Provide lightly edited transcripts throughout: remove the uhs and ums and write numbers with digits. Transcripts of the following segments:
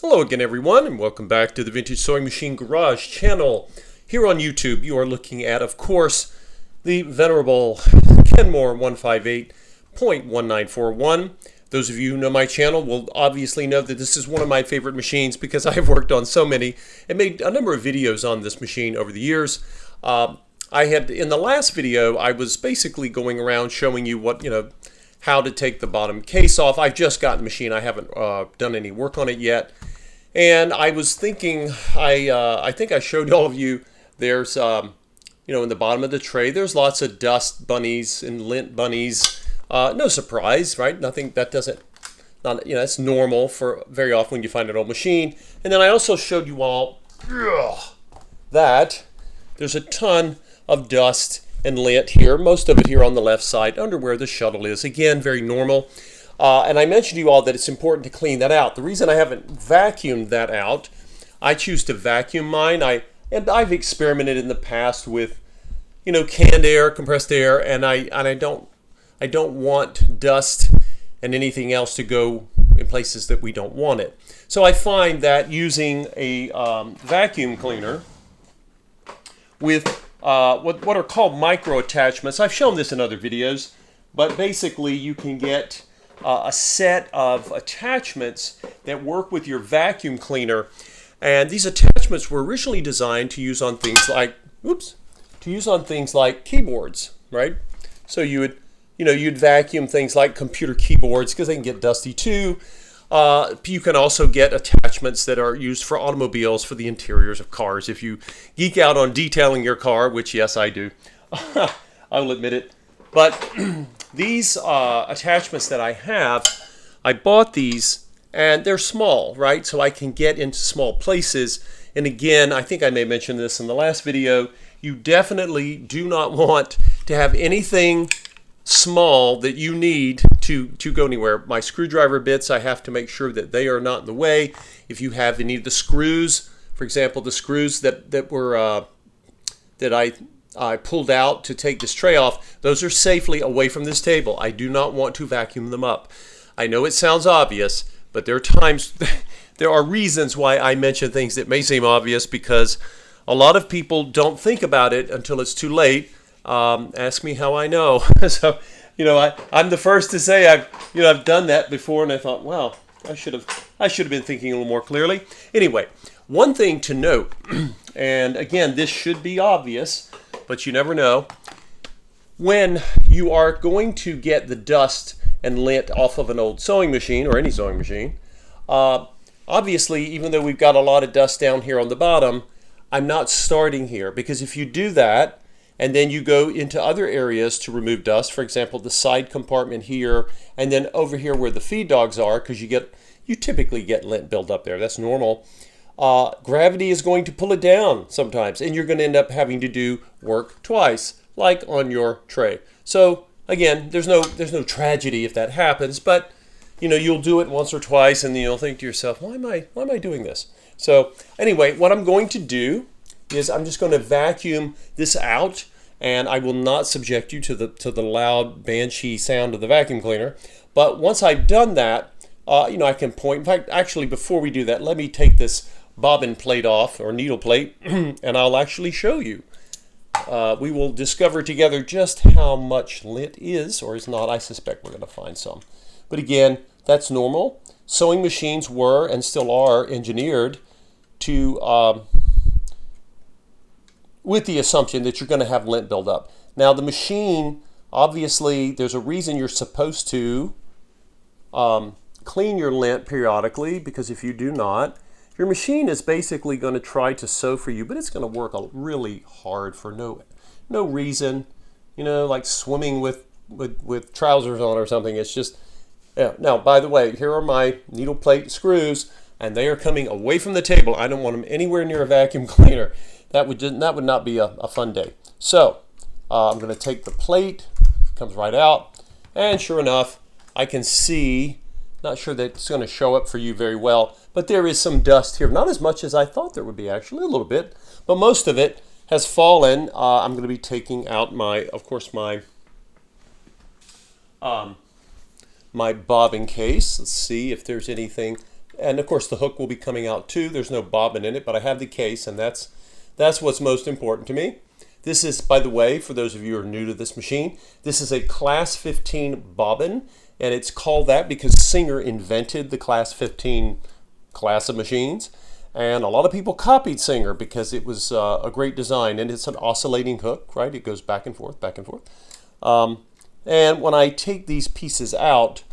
Hello again everyone, and welcome back to the Vintage Sewing Machine Garage channel. Here on YouTube you are looking at, of course, the venerable Kenmore 158.1941. Those of you who know my channel will obviously know that this is one of my favorite machines because I have worked on so many and made a number of videos on this machine over the years. In the last video I was basically going around showing you how to take the bottom case off. I've just gotten the machine. I haven't done any work on it yet. And I was thinking, I think I showed all of you, there's, in the bottom of the tray, there's lots of dust bunnies and lint bunnies. No surprise, right? Nothing, that's normal for very often when you find an old machine. And then I also showed you all that there's a ton of dust and lint here, most of it here on the left side under where the shuttle is. Again, very normal. And I mentioned to you all that it's important to clean that out. The reason I haven't vacuumed that out, I choose to vacuum mine. I've experimented in the past with, canned air, compressed air, and I don't want dust and anything else to go in places that we don't want it. So I find that using a vacuum cleaner with what are called micro attachments. I've shown this in other videos, but basically you can get a set of attachments that work with your vacuum cleaner, and these attachments were originally designed to use on things like keyboards, right? So you'd vacuum things like computer keyboards because they can get dusty too. You can also get attachments that are used for automobiles, for the interiors of cars. If you geek out on detailing your car, which yes I do, I will admit it. But these attachments that I have, I bought these and they're small, right? So I can get into small places. And again, I think I may mention this in the last video, you definitely do not want to have anything small that you need to go anywhere. My screwdriver bits, I have to make sure that they are not in the way. If you have any of the screws, for example, the screws that I pulled out to take this tray off, those are safely away from this table. I do not want to vacuum them up. I know it sounds obvious, but there are times, there are reasons why I mention things that may seem obvious, because a lot of people don't think about it until it's too late. Ask me how I know. So, I'm the first to say I've done that before, and I thought, well, I should have been thinking a little more clearly. Anyway, one thing to note, and again, this should be obvious, but you never know. When you are going to get the dust and lint off of an old sewing machine, or any sewing machine, obviously, even though we've got a lot of dust down here on the bottom, I'm not starting here, because if you do that, and then you go into other areas to remove dust, for example, the side compartment here, and then over here where the feed dogs are, because you typically get lint build up there. That's normal. Gravity is going to pull it down sometimes, and you're going to end up having to do work twice, like on your tray. So again, there's no tragedy if that happens, but you'll do it once or twice, and then you'll think to yourself, why am I doing this? So anyway, what I'm going to do is I'm just going to vacuum this out, and I will not subject you to the loud banshee sound of the vacuum cleaner. But once I've done that, I can point. In fact, actually, before we do that, let me take this bobbin plate off, or needle plate, and I'll actually show you. We will discover together just how much lint is or is not. I suspect we're going to find some. But again, that's normal. Sewing machines were and still are engineered to with the assumption that you're going to have lint build up. Now the machine, obviously, there's a reason you're supposed to clean your lint periodically, because if you do not, your machine is basically going to try to sew for you, but it's going to work really hard for no reason, like swimming with trousers on or something. It's just, yeah. Now, by the way, here are my needle plate screws, and they are coming away from the table. I don't want them anywhere near a vacuum cleaner. That would not be a fun day. So I'm going to take the plate, comes right out, and sure enough, I can see, not sure that it's going to show up for you very well, but there is some dust here. Not as much as I thought there would be, actually, a little bit, but most of it has fallen. I'm going to be taking out my my bobbin case. Let's see if there's anything And of course the hook will be coming out too. There's no bobbin in it, but I have the case, and that's what's most important to me. This is, by the way, for those of you who are new to this machine, this is a Class 15 bobbin, and it's called that because Singer invented the Class 15 class of machines. And a lot of people copied Singer because it was a great design, and it's an oscillating hook, right? It goes back and forth, back and forth. And when I take these pieces out,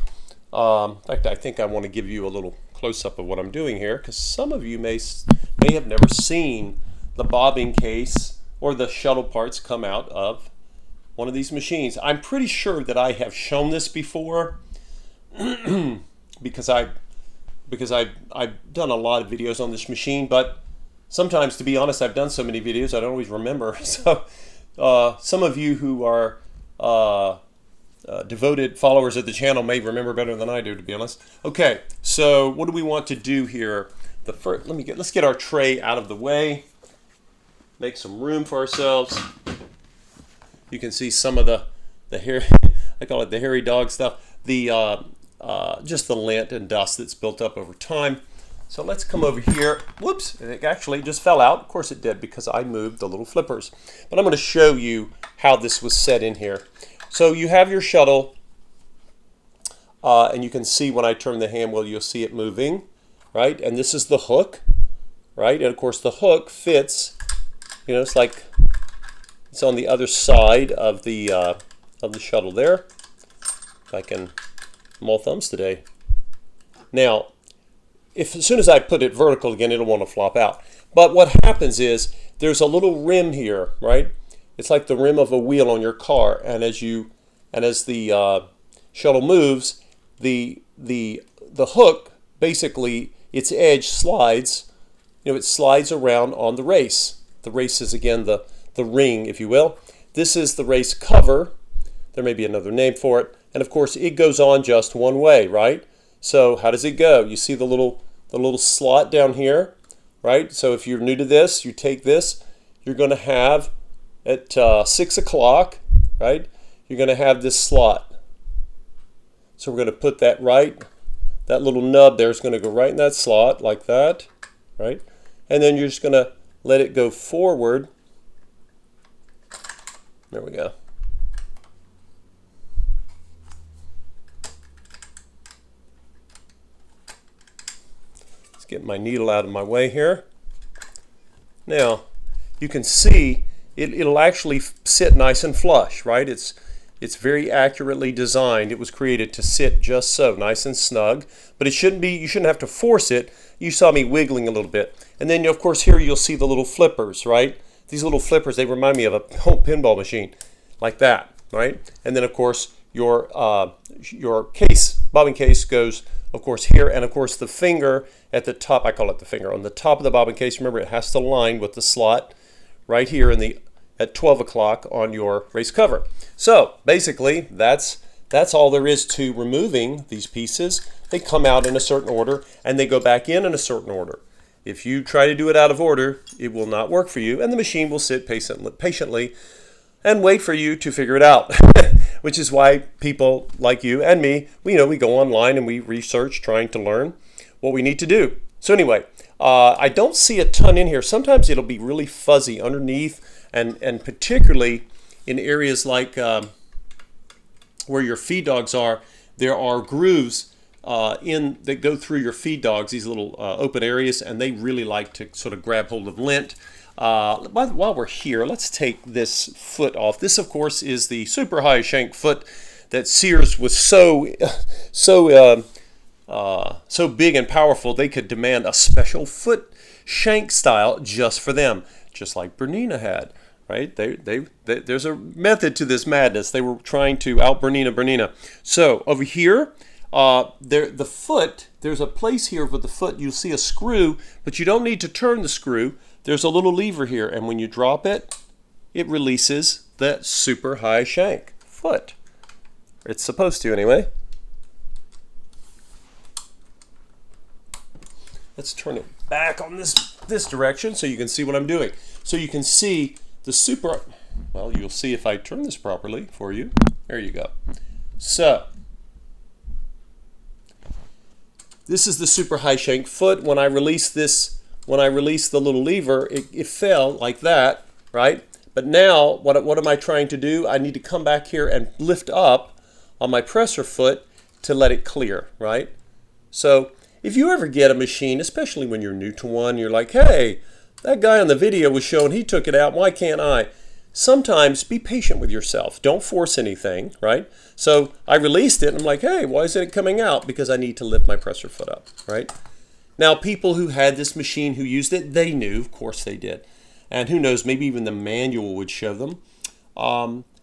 in fact, I think I want to give you a little close-up of what I'm doing here, because some of you may have never seen the bobbing case or the shuttle parts come out of one of these machines. I'm pretty sure that I have shown this before because I've done a lot of videos on this machine, but sometimes, to be honest, I've done so many videos I don't always remember. So some of you who are devoted followers of the channel may remember better than I do, to be honest. Okay, so what do we want to do here? Let's get our tray out of the way. Make some room for ourselves. You can see some of the hair, I call it the hairy dog stuff, just the lint and dust that's built up over time. So let's come over here. Whoops, it actually just fell out. Of course it did, because I moved the little flippers. But I'm going to show you how this was set in here. So you have your shuttle, and you can see when I turn the handwheel, you'll see it moving, right? And this is the hook, right? And of course the hook fits, you know, it's like it's on the other side of the shuttle there. If I can, I'm all thumbs today. Now, as soon as I put it vertical again, it'll want to flop out. But what happens is there's a little rim here, right? It's like the rim of a wheel on your car, and as the shuttle moves, the hook, basically its edge slides. You know, it slides around on the race. The race is, again, the ring, if you will. This is the race cover. There may be another name for it. And of course, it goes on just one way, right? So how does it go? You see the little slot down here, right? So if you're new to this, you take this, you're going to have at 6 o'clock, right? You're going to have this slot. So we're going to put that that little nub there is going to go right in that slot like that, right? And then you're just going to let it go forward. There we go. Let's get my needle out of my way here. Now, you can see it'll actually sit nice and flush, right? It's very accurately designed. It was created to sit just so, nice and snug. But it shouldn't be, you shouldn't have to force it. You saw me wiggling a little bit. And then, of course, here you'll see the little flippers, right? These little flippers, they remind me of a home pinball machine, like that, right? And then, of course, your case, bobbin case goes, of course, here. And, of course, the finger at the top, I call it the finger, on the top of the bobbin case, remember, it has to line with the slot right here at 12 o'clock on your race cover. So, basically, that's all there is to removing these pieces. They come out in a certain order, and they go back in a certain order. If you try to do it out of order, it will not work for you, and the machine will sit patiently and wait for you to figure it out, which is why people like you and me, we go online and we research trying to learn what we need to do. So anyway, I don't see a ton in here. Sometimes it'll be really fuzzy underneath, and particularly in areas like where your feed dogs are, there are grooves that go through your feed dogs, these little open areas, and they really like to sort of grab hold of lint. While we're here, let's take this foot off. This, of course, is the super high shank foot that Sears was so big and powerful they could demand a special foot shank style just for them, just like Bernina had. Right? There's a method to this madness. They were trying to out Bernina. So over here, the foot, there's a place here with the foot. You'll see a screw, but you don't need to turn the screw. There's a little lever here, and when you drop it, it releases that super high shank foot. It's supposed to, anyway. Let's turn it back on this direction so you can see what I'm doing. So you can see the super, well, you'll see if I turn this properly for you. There you go. So, This is the super high shank foot. When I release this, when I release the little lever, it fell like that, right? But now, what am I trying to do? I need to come back here and lift up on my presser foot to let it clear, right? So if you ever get a machine, especially when you're new to one, you're like, hey, that guy on the video was showing he took it out, why can't I? Sometimes be patient with yourself. Don't force anything, right? So I released it and I'm like, hey, why isn't it coming out? Because I need to lift my presser foot up, right? Now, people who had this machine, who used it, they knew, of course they did. And who knows, maybe even the manual would show them.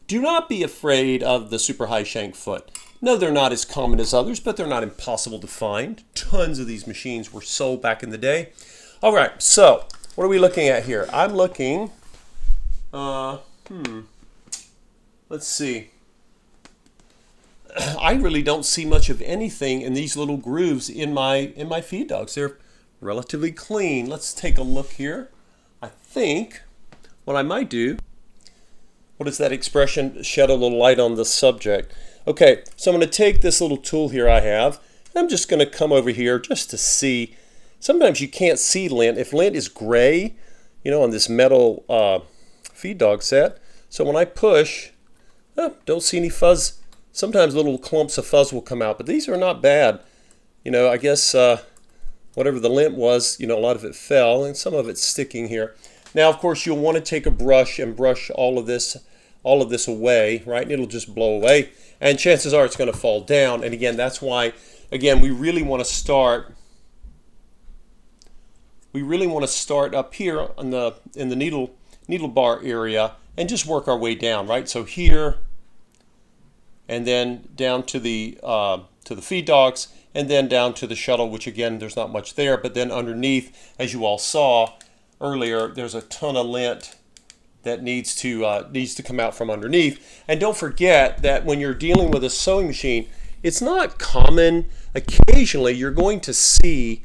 Do not be afraid of the super high shank foot. No, they're not as common as others, but they're not impossible to find. Tons of these machines were sold back in the day. All right, so what are we looking at here? I'm looking, let's see. I really don't see much of anything in these little grooves in my feed dogs. They're relatively clean. Let's take a look here. I think what I might do, what is that expression? Shed a little light on the subject. Okay, so I'm going to take this little tool here I have. I'm just going to come over here just to see. Sometimes you can't see lint. If lint is gray, you know, on this metal feed dog set. So when I push, don't see any fuzz. Sometimes little clumps of fuzz will come out, but these are not bad. You know, I guess whatever the lint was, you know, a lot of it fell and some of it's sticking here. Now, of course, you'll want to take a brush and brush all of this away, right? And it'll just blow away. And chances are it's going to fall down. And again, that's why, again, we really want to start up here on in the needle bar area and just work our way down, right? So here, and then down to the feed dogs, and then down to the shuttle, which again, there's not much there, but then underneath, as you all saw earlier, there's a ton of lint that needs to come out from underneath. And don't forget that when you're dealing with a sewing machine, it's not common. Occasionally, you're going to see,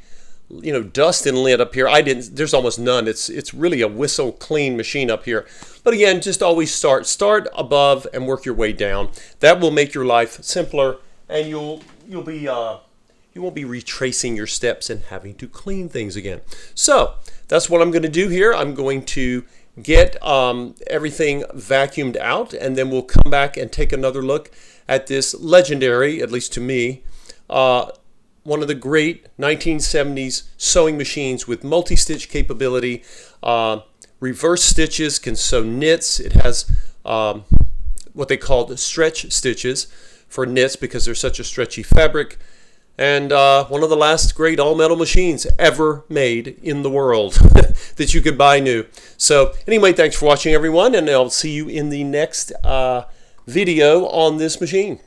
you know, dust and lint up here. There's almost none. It's really a whistle clean machine up here. But again, just always start above and work your way down. That will make your life simpler, and you won't be retracing your steps and having to clean things again. So that's what I'm going to do here. I'm going to get everything vacuumed out, and then we'll come back and take another look at this legendary, at least to me, one of the great 1970s sewing machines with multi-stitch capability, reverse stitches, can sew knits. It has what they call the stretch stitches for knits because they're such a stretchy fabric. And one of the last great all-metal machines ever made in the world that you could buy new. So anyway, thanks for watching, everyone, and I'll see you in the next video on this machine.